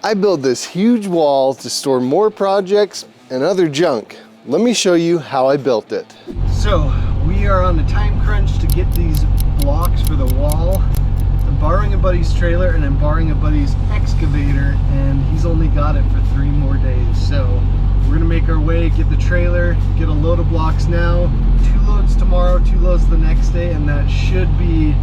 I built this huge wall to store more projects and other junk. Let me show you how I built it. So we are on the time crunch to get these blocks for the wall. I'm borrowing a buddy's trailer and I'm borrowing a buddy's excavator, and he's only got it for 3 more days. So we're gonna make our way, get the trailer, get a load of blocks now, 2 loads tomorrow, 2 loads the next day, and that should be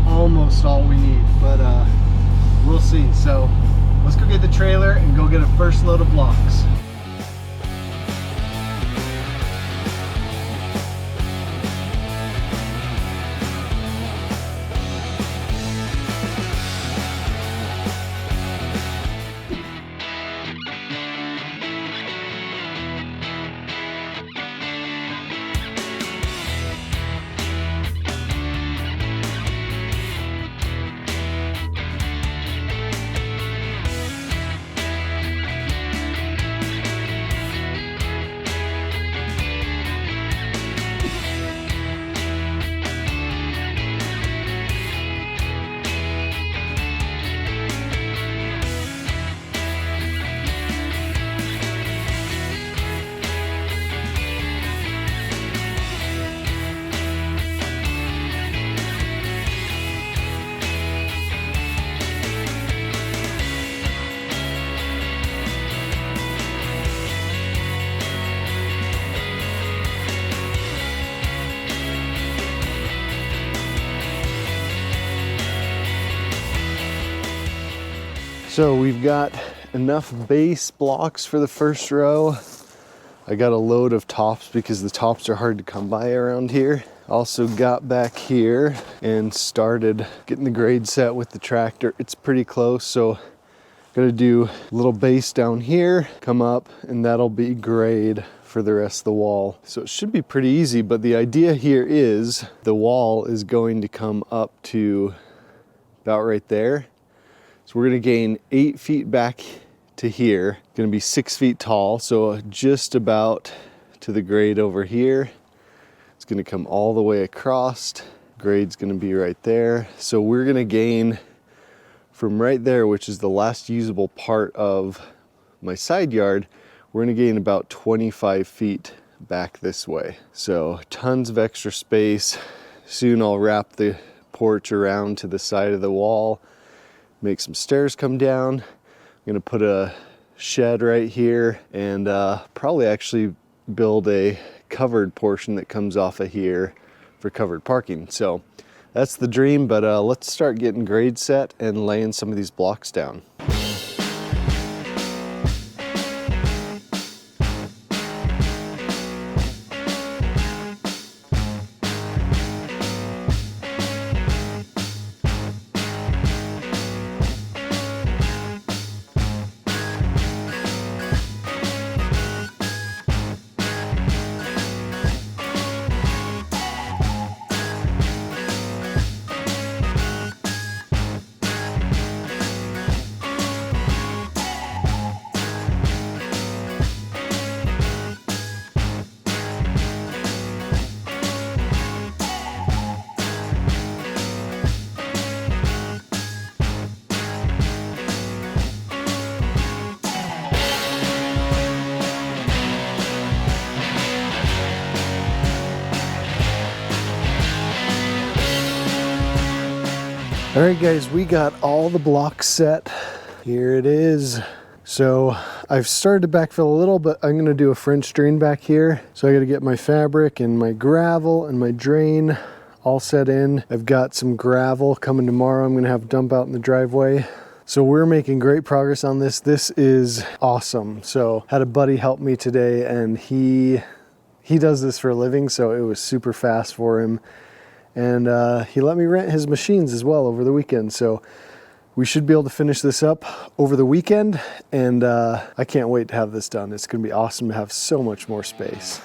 almost all we need, but we'll see. So let's go get the trailer and go get a first load of blocks. So we've got enough base blocks for the first row. I got a load of tops because the tops are hard to come by around here. Also got back here and started getting the grade set with the tractor. It's pretty close, so gonna do a little base down here, come up, and that'll be grade for the rest of the wall. So it should be pretty easy, but the idea here is the wall is going to come up to about right there. So we're gonna gain 8 feet back to here. Gonna be 6 feet tall, so just about to the grade over here. It's gonna come all the way across. Grade's gonna be right there. So we're gonna gain from right there, which is the last usable part of my side yard, we're gonna gain about 25 feet back this way. So tons of extra space. Soon I'll wrap the porch around to the side of the wall, make some stairs come down. I'm gonna put a shed right here and probably actually build a covered portion that comes off of here for covered parking. So that's the dream, but let's start getting grade set and laying some of these blocks down. All right guys, we got all the blocks set. Here it is. So I've started to backfill a little, but I'm gonna do a French drain back here. So I gotta get my fabric and my gravel and my drain all set in. I've got some gravel coming tomorrow. I'm gonna have a dump out in the driveway. So we're making great progress on this. This is awesome. So had a buddy help me today, and he does this for a living, so it was super fast for him. And he let me rent his machines as well over the weekend. So we should be able to finish this up over the weekend. And I can't wait to have this done. It's gonna be awesome to have so much more space.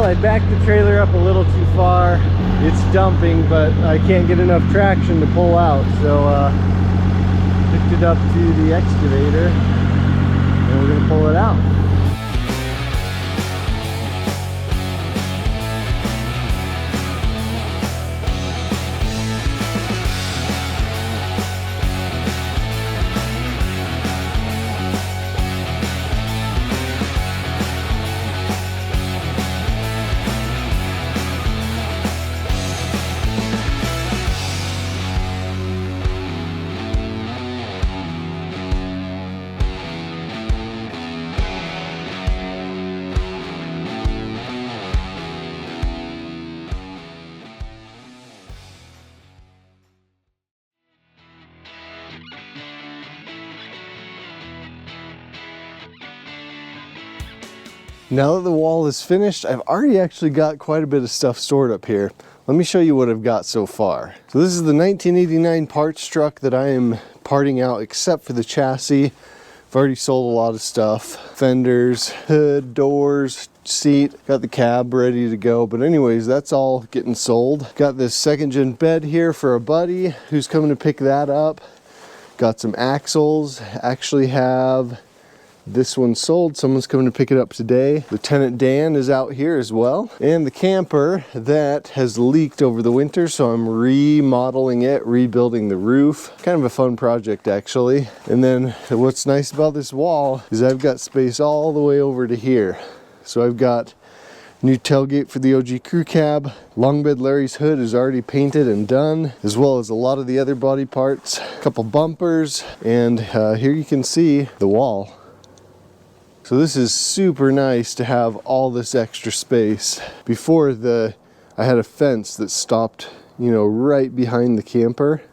I backed the trailer up a little too far. It's dumping, but I can't get enough traction to pull out. So picked it up to the excavator and we're gonna pull it out. Now that the wall is finished, I've already actually got quite a bit of stuff stored up here. Let me show you what I've got so far. So this is the 1989 parts truck that I am parting out except for the chassis. I've already sold a lot of stuff. Fenders, hood, doors, seat, got the cab ready to go. But anyways, that's all getting sold. Got this 2nd gen bed here for a buddy who's coming to pick that up. Got some axles, actually have this one sold. Someone's coming to pick it up today. Lieutenant Dan is out here as well. And the camper that has leaked over the winter, so I'm remodeling it, rebuilding the roof. Kind of a fun project actually. And then what's nice about this wall is I've got space all the way over to here. So I've got new tailgate for the OG crew cab. Long bed Larry's hood is already painted and done, as well as a lot of the other body parts. A couple bumpers, and here you can see the wall. So this is super nice to have all this extra space. Before I had a fence that stopped, you know, right behind the camper.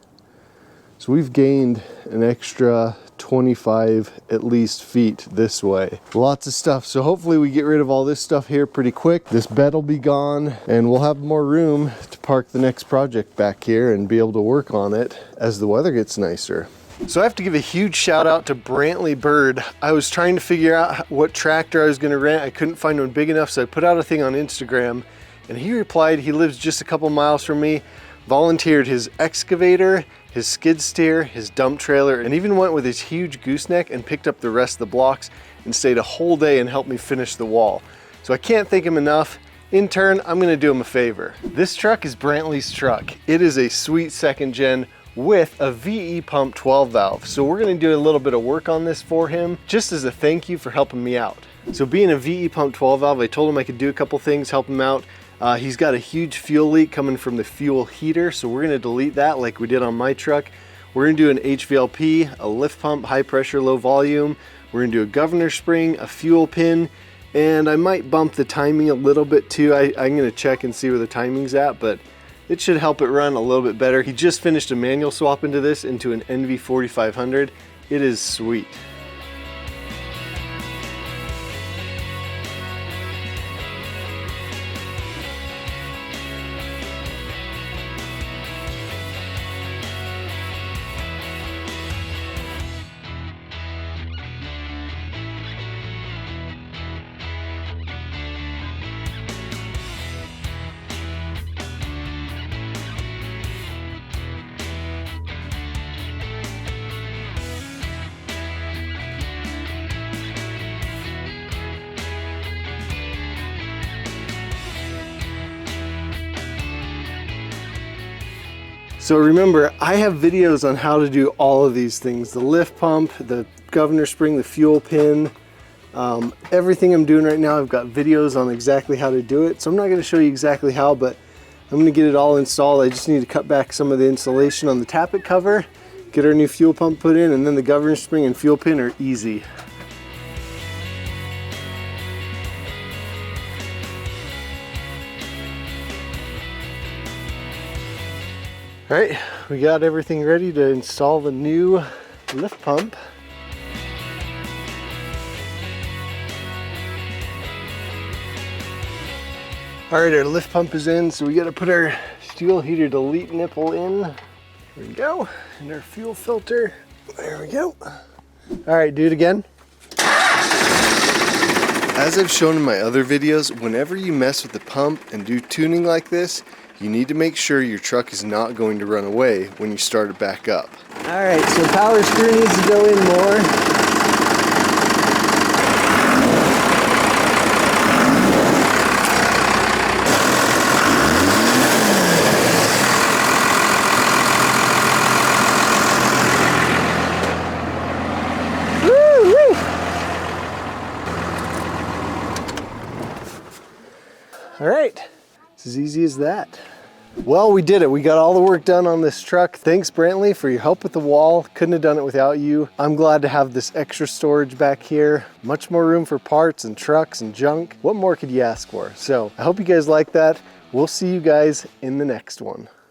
So we've gained an extra 25 at least feet this way. Lots of stuff. So hopefully we get rid of all this stuff here pretty quick. This bed will be gone and we'll have more room to park the next project back here and be able to work on it as the weather gets nicer. So I have to give a huge shout out to Brantley Bird. I was trying to figure out what tractor I was going to rent. I couldn't find one big enough, so I put out a thing on Instagram and he replied. He lives just a couple miles from me, volunteered his excavator, his skid steer, his dump trailer, and even went with his huge gooseneck and picked up the rest of the blocks and stayed a whole day and helped me finish the wall. So I can't thank him enough. In turn, I'm going to do him a favor. This truck is Brantley's truck. It is a sweet 2nd gen with a VE pump 12 valve. So we're gonna do a little bit of work on this for him, just as a thank you for helping me out. So being a VE pump 12 valve, I told him I could do a couple things, help him out. He's got a huge fuel leak coming from the fuel heater, so we're gonna delete that like we did on my truck. We're gonna do an HVLP, a lift pump, high pressure, low volume. We're gonna do a governor spring, a fuel pin, and I might bump the timing a little bit too. I'm gonna check and see where the timing's at, but it should help it run a little bit better. He just finished a manual swap into this, into an NV 4500. It is sweet. So remember, I have videos on how to do all of these things. The lift pump, the governor spring, the fuel pin, everything I'm doing right now, I've got videos on exactly how to do it. So I'm not gonna show you exactly how, but I'm gonna get it all installed. I just need to cut back some of the insulation on the tappet cover, get our new fuel pump put in, and then the governor spring and fuel pin are easy. All right, we got everything ready to install the new lift pump. All right, our lift pump is in, so we got to put our fuel heater delete nipple in. Here we go, and our fuel filter. There we go. All right, do it again. As I've shown in my other videos, whenever you mess with the pump and do tuning like this, you need to make sure your truck is not going to run away when you start it back up. All right, so power screw needs to go in more. All right, it's as easy as that. Well, we did it. We got all the work done on this truck. Thanks, Brantley, for your help with the wall. Couldn't have done it without you. I'm glad to have this extra storage back here. Much more room for parts and trucks and junk. What more could you ask for? So I hope you guys like that. We'll see you guys in the next one.